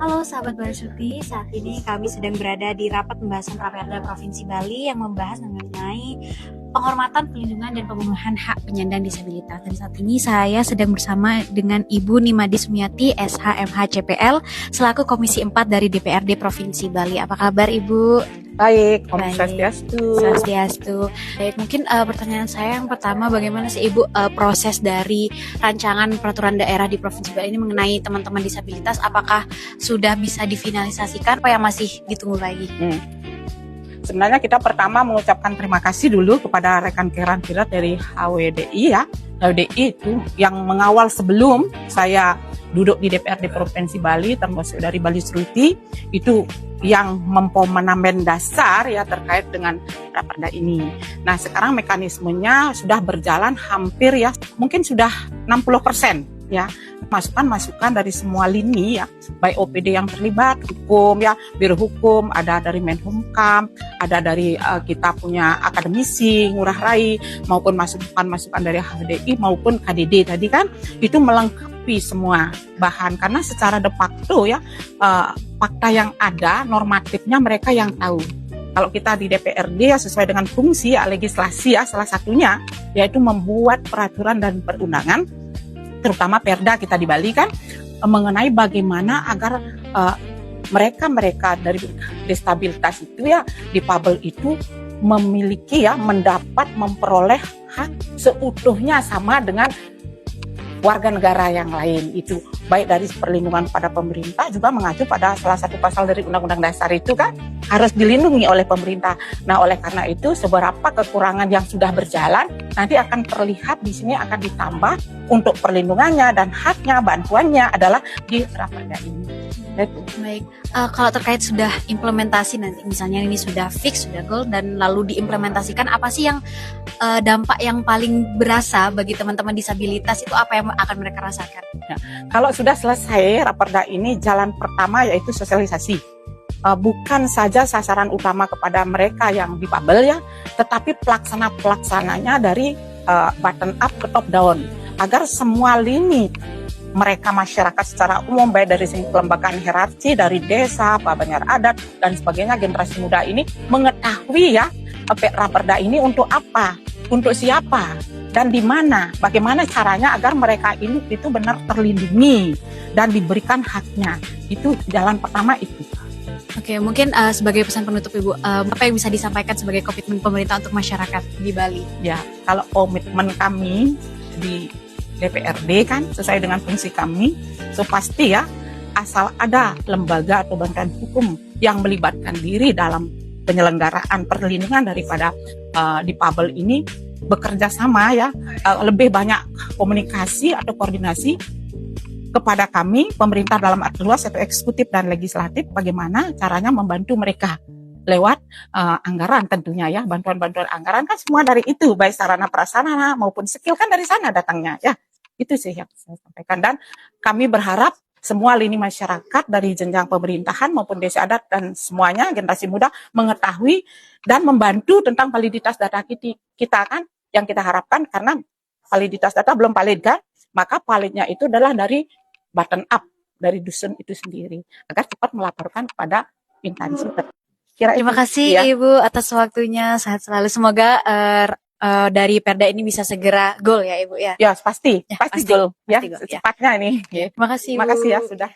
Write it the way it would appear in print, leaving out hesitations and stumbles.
Halo sahabat Barasuti, saat ini kami sedang berada di rapat pembahasan Raperda Provinsi Bali yang membahas mengenai penghormatan, perlindungan, dan pemenuhan hak penyandang disabilitas. Dan saat ini saya sedang bersama dengan Ibu Nimadi Sumiati, SH, MH, CPL, selaku Komisi 4 dari DPRD Provinsi Bali. Apa kabar Ibu? Baik, Om Baik. Swastiastu. Swastiastu. Baik, mungkin pertanyaan saya yang pertama, bagaimana sih Ibu proses dari rancangan peraturan daerah di Provinsi Bali ini mengenai teman-teman disabilitas? Apakah sudah bisa difinalisasikan? Apa yang masih ditunggu lagi? Sebenarnya kita pertama mengucapkan terima kasih dulu kepada rekan-rekan kita dari HWDI ya. HWDI itu yang mengawal sebelum saya duduk di DPRD Provinsi Bali, termasuk dari Bali Sruti, itu yang menambah dasar ya terkait dengan raperda ini. Nah sekarang mekanismenya sudah berjalan hampir ya, mungkin sudah 60% ya, masukan-masukan dari semua lini ya, baik OPD yang terlibat, hukum ya, biro hukum, ada dari Menhumkam, ada dari kita punya akademisi, ngurah rai, maupun masukan-masukan dari HDI maupun KDD tadi kan, itu melengkapi semua bahan, karena secara de facto ya, fakta yang ada, normatifnya mereka yang tahu. Kalau kita di DPRD ya sesuai dengan fungsi ya, legislasi ya, salah satunya yaitu membuat peraturan dan perundangan, terutama Perda kita di Bali kan, mengenai bagaimana agar mereka dari disabilitas itu ya, difabel itu memiliki ya, memperoleh hak seutuhnya sama dengan warga negara yang lain, itu baik dari perlindungan pada pemerintah juga mengacu pada salah satu pasal dari Undang-Undang Dasar itu kan harus dilindungi oleh pemerintah. Nah oleh karena itu seberapa kekurangan yang sudah berjalan nanti akan terlihat di sini, akan ditambah untuk perlindungannya dan haknya, bantuannya adalah di raperda ini. Baik, kalau terkait sudah implementasi nanti, misalnya ini sudah fix, sudah goal, dan lalu diimplementasikan, apa sih yang dampak yang paling berasa bagi teman-teman disabilitas itu, apa yang akan mereka rasakan? Ya, kalau sudah selesai raperda ini, jalan pertama yaitu sosialisasi. Bukan saja sasaran utama kepada mereka yang difabel ya, tetapi pelaksananya dari bottom up ke top down, agar semua lini mereka masyarakat secara umum, baik dari segi kelembagaan hierarki, dari desa, banjar adat, dan sebagainya, generasi muda ini mengetahui ya, raperda ini untuk apa, untuk siapa, dan di mana, bagaimana caranya agar mereka ini itu benar terlindungi dan diberikan haknya. Itu jalan pertama itu. Oke, mungkin sebagai pesan penutup Ibu, apa yang bisa disampaikan sebagai komitmen pemerintah untuk masyarakat di Bali? Ya, kalau komitmen kami di DPRD kan sesuai dengan fungsi kami, so pasti ya, asal ada lembaga atau bantuan hukum yang melibatkan diri dalam penyelenggaraan perlindungan daripada difabel ini, bekerja sama ya, lebih banyak komunikasi atau koordinasi kepada kami, pemerintah dalam arti luas atau eksekutif dan legislatif, bagaimana caranya membantu mereka lewat anggaran tentunya ya, bantuan-bantuan anggaran kan semua dari itu, baik sarana prasarana maupun skill kan dari sana datangnya ya. Itu sih yang saya sampaikan, dan kami berharap semua lini masyarakat dari jenjang pemerintahan maupun desa adat dan semuanya generasi muda mengetahui dan membantu tentang validitas data kita kan, yang kita harapkan, karena validitas data belum valid kan, maka validnya itu adalah dari bottom up, dari dusun itu sendiri, agar cepat melaporkan kepada instansi. Terima kasih ya, Ibu atas waktunya, sehat selalu, semoga dari Perda ini bisa segera goal ya Ibu ya. Ya pasti, pasti goal ya, goal, secepatnya ya. ini. Terima kasih, Terima kasih ya sudah.